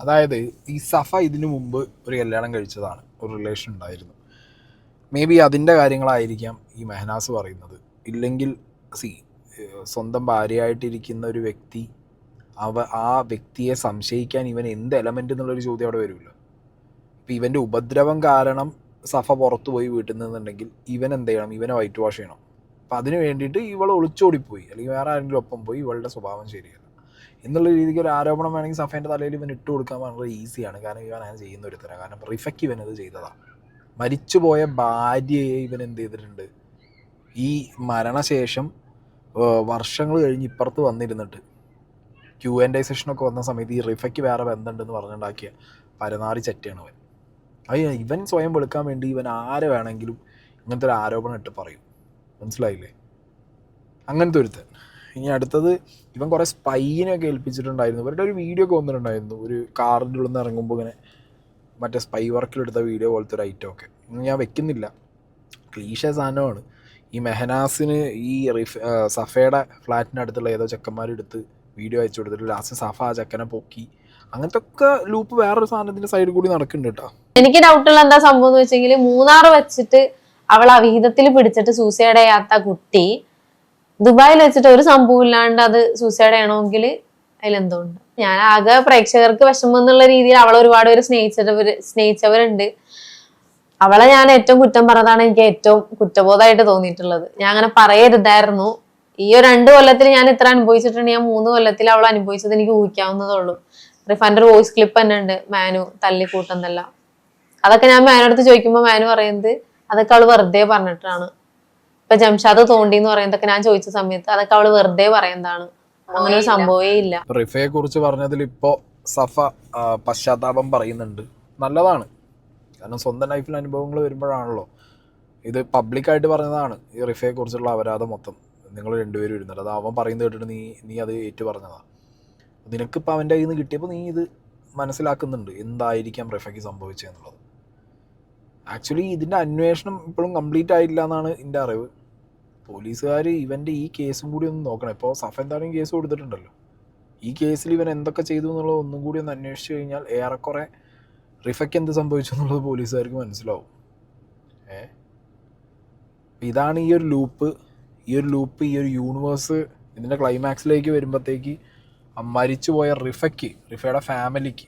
അതായത് ഈ സഫ ഇതിനു മുമ്പ് ഒരു കല്യാണം കഴിച്ചതാണ്, ഒരു റിലേഷൻ ഉണ്ടായിരുന്നു. മേ ബി അതിൻ്റെ കാര്യങ്ങളായിരിക്കാം ഈ മെഹനാസ് പറയുന്നത്. ഇല്ലെങ്കിൽ സ്വന്തം ഭാര്യയായിട്ടിരിക്കുന്ന ഒരു വ്യക്തി, ആ വ്യക്തിയെ സംശയിക്കാൻ ഇവൻ എന്ത് എലമെൻ്റ് എന്നുള്ളൊരു ചോദ്യം അവിടെ വരുമല്ലോ. ഇപ്പം ഇവൻ്റെ ഉപദ്രവം കാരണം സഫ പുറത്തു പോയി വീട്ടിൽ നിന്നുണ്ടെങ്കിൽ ഇവൻ എന്ത് ചെയ്യണം? ഇവനെ വൈറ്റ് വാഷ് ചെയ്യണം. അപ്പം അതിന് വേണ്ടിയിട്ട് ഇവൾ ഒളിച്ചോടിപ്പോയി, അല്ലെങ്കിൽ വേറെ ആരെങ്കിലും ഒപ്പം പോയി ഇവളുടെ സ്വഭാവം ശരിയല്ല എന്നുള്ള രീതിക്ക് ഒരു ആരോപണം വേണമെങ്കിൽ സഫേൻ്റെ തലയിൽ ഇവൻ ഇട്ട് കൊടുക്കാൻ വളരെ ഈസിയാണ്. കാരണം ഇവൻ അങ്ങനെ ചെയ്യുന്ന ഒരു തരം. കാരണം റിഫയ്ക്ക് ഇവനത് ചെയ്തതാണ്. മരിച്ചുപോയ ഭാര്യയെ ഇവൻ എന്ത് ചെയ്തിട്ടുണ്ട്? ഈ മരണശേഷം വർഷങ്ങൾ കഴിഞ്ഞ് ഇപ്പുറത്ത് വന്നിരുന്നിട്ട് Q&A സെഷനൊക്കെ വന്ന സമയത്ത് ഈ റിഫയ്ക്ക് വേറെ ബന്ധമുണ്ടെന്ന് പറഞ്ഞുണ്ടാക്കിയ പരനാറി ചറ്റയാണ് അവൻ. ഇവൻ സ്വയം വെളുക്കാൻ വേണ്ടി ഇവൻ ആരെ വേണമെങ്കിലും ഇങ്ങനത്തെ ഒരു ആരോപണം ഇട്ട് പറയും. മനസ്സിലായില്ലേ? അങ്ങനത്തെ ഒരുത്തൻ. ഇനി അടുത്തത്, ഇവൻ കുറേ സ്പൈനെയൊക്കെ ഏൽപ്പിച്ചിട്ടുണ്ടായിരുന്നു. ഇവരുടെ ഒരു വീഡിയോ ഒക്കെ വന്നിട്ടുണ്ടായിരുന്നു, ഒരു കാറിൻ്റെ ഉള്ളിൽ നിന്ന് ഇറങ്ങുമ്പോൾ ഇങ്ങനെ മറ്റേ സ്പൈ വർക്കിലെടുത്ത വീഡിയോ പോലത്തെ ഒരു ഐറ്റം ഒക്കെ. ഞാൻ വെക്കുന്നില്ല, ക്ലീശ സാധനമാണ്. ഈ മെഹനാസിന് ഈ സഫയുടെ ഫ്ലാറ്റിനടുത്തുള്ള ഏതോ ചെക്കന്മാരെടുത്ത് വീഡിയോ അയച്ചു കൊടുത്തിട്ട് ലാസ്റ്റ് സഫ ആ ചെക്കനെ പൊക്കി. അങ്ങനത്തെ ഒക്കെ ലൂപ്പ് വേറൊരു സാധനത്തിന്റെ സൈഡിൽ കൂടി നടക്കുന്നുണ്ട് കേട്ടോ. എനിക്ക് ഡൗട്ടുള്ള എന്താ സംഭവം എന്ന് വെച്ചെങ്കിൽ, മൂന്നാർ വെച്ചിട്ട് അവൾ അവിഹിതത്തിൽ പിടിച്ചിട്ട് സൂസൈഡ് ചെയ്യാത്ത കുട്ടി ദുബായിൽ വെച്ചിട്ട് ഒരു സംഭവം ഇല്ലാണ്ട് അത് സൂസൈഡ് ചെയ്യണമെങ്കിൽ അതിലെന്തോണ്ട്? ഞാൻ ആകെ പ്രേക്ഷകർക്ക് വിഷമം എന്നുള്ള രീതിയിൽ അവളെ ഒരുപാട് പേര് സ്നേഹിച്ചവരുണ്ട്. അവളെ ഞാൻ ഏറ്റവും കുറ്റം പറഞ്ഞതാണ് എനിക്ക് ഏറ്റവും കുറ്റബോധമായിട്ട് തോന്നിയിട്ടുള്ളത്. ഞാൻ അങ്ങനെ പറയരുതായിരുന്നു. ഈ 2 കൊല്ലത്തിൽ ഞാൻ ഇത്ര അനുഭവിച്ചിട്ടുണ്ടെങ്കിൽ 3 കൊല്ലത്തിൽ അവൾ അനുഭവിച്ചത് എനിക്ക് ഊഹിക്കാവുന്നതേ ഉള്ളൂ. റിഫാന്റെ ഒരു വോയിസ് ക്ലിപ്പ് തന്നെ ഉണ്ട്, മാനു തല്ലിക്കൂട്ടെന്നെല്ലാം. അതൊക്കെ ഞാൻ മാനോടുത്ത് ചോദിക്കുമ്പോൾ മാനു പറയുന്നത് അതൊക്കെ അവള് വെറുതെ പറഞ്ഞിട്ടാണ്. ഇപ്പൊ ജംഷാദ് തോണ്ടി എന്ന് പറയുന്നതൊക്കെ ഞാൻ ചോദിച്ച സമയത്ത് അതൊക്കെ അവള് വെറുതെ പറയുന്നതാണ്, അങ്ങനെ ഒരു സംഭവമേ ഇല്ല. റിഫയെ കുറിച്ച് പറഞ്ഞതിൽ ഇപ്പോ സഫ പശ്ചാത്താപം പറയുന്നുണ്ട്. നല്ലതാണ്, കാരണം സ്വന്തം ലൈഫിൽ അനുഭവങ്ങൾ വരുമ്പോഴാണല്ലോ. ഇത് പബ്ലിക്കായിട്ട് പറഞ്ഞതാണ് ഈ റിഫയെ കുറിച്ചുള്ള അപരാധം മൊത്തം. നിങ്ങൾ രണ്ടുപേരും ഇരുന്നിട്ട് അത് അവൻ പറയുന്നത് കേട്ടിട്ട് നീ അത് ഏറ്റു പറഞ്ഞതാ. നിനക്കിപ്പോൾ അവൻ്റെ കയ്യിൽ നിന്ന് കിട്ടിയപ്പോൾ നീ ഇത് മനസ്സിലാക്കുന്നുണ്ട് എന്തായിരിക്കാം റിഫയ്ക്ക് സംഭവിച്ചതെന്നുള്ളത്. ആക്ച്വലി ഇതിൻ്റെ അന്വേഷണം ഇപ്പോഴും കംപ്ലീറ്റ് ആയില്ല എന്നാണ് എൻ്റെ അറിവ്. പോലീസുകാർ ഇവൻ്റെ ഈ കേസും കൂടി ഒന്ന് നോക്കണം. ഇപ്പോൾ സഫന്താണെങ്കിൽ കേസ് കൊടുത്തിട്ടുണ്ടല്ലോ. ഈ കേസിൽ ഇവൻ എന്തൊക്കെ ചെയ്തു എന്നുള്ളത് ഒന്നും കൂടി ഒന്ന് അന്വേഷിച്ച് കഴിഞ്ഞാൽ ഏറെക്കുറെ റിഫയ്ക്ക് എന്ത് സംഭവിച്ചു എന്നുള്ളത് പോലീസുകാർക്ക് മനസ്സിലാവും. ഇതാണ് ഈ ഒരു ലൂപ്പ്. ഈ ഒരു യൂണിവേഴ്സ് ഇതിൻ്റെ ക്ലൈമാക്സിലേക്ക് വരുമ്പോഴത്തേക്ക് മരിച്ചു പോയ റിഫയുടെ ഫാമിലിക്ക്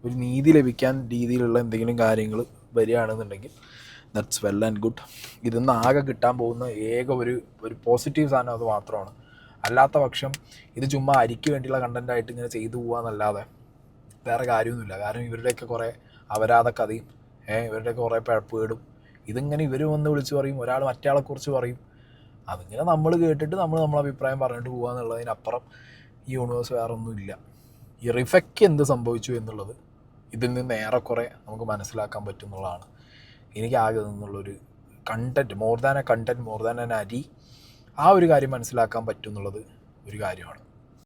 ഒരു നീതി ലഭിക്കാൻ രീതിയിലുള്ള എന്തെങ്കിലും കാര്യങ്ങൾ വരികയാണെന്നുണ്ടെങ്കിൽ ദാറ്റ്സ് വെൽ ആൻഡ് ഗുഡ്. ഇതിന്ന് ആകെ കിട്ടാൻ പോകുന്ന ഏക ഒരു പോസിറ്റീവ് സാധനം അത് മാത്രമാണ്. അല്ലാത്ത പക്ഷം ഇത് ചുമ്മാ അരിക്ക് വേണ്ടിയുള്ള കണ്ടൻറ്റായിട്ട് ഇങ്ങനെ ചെയ്തു പോകാമെന്നല്ലാതെ വേറെ കാര്യമൊന്നുമില്ല. കാരണം ഇവരുടെയൊക്കെ കുറേ അപരാധ കഥയും ഇവരുടെയൊക്കെ കുറേ പിഴപ്പുകേടും ഇതിങ്ങനെ ഇവർ വന്ന് വിളിച്ച് പറയും, ഒരാൾ മറ്റയാളെക്കുറിച്ച് പറയും. അതിങ്ങനെ നമ്മൾ കേട്ടിട്ട് നമ്മളെ അഭിപ്രായം പറഞ്ഞിട്ട് പോകുക എന്നുള്ളതിനപ്പുറം ഈ യൂണിവേഴ്സ് വേറെ ഒന്നുമില്ല. ഈ റിഫയ്ക്ക് എന്ത് സംഭവിച്ചു എന്നുള്ളത് ഇതിൽ നിന്ന് ഏറെക്കുറെ നമുക്ക് മനസ്സിലാക്കാൻ പറ്റും എന്നുള്ളതാണ് എനിക്ക് ആകെ നിന്നുള്ളൊരു കണ്ടൻറ്റ്. മോർ ദാൻ എ അരി, ആ ഒരു കാര്യം മനസ്സിലാക്കാൻ പറ്റും എന്നുള്ളത് ഒരു കാര്യമാണ്.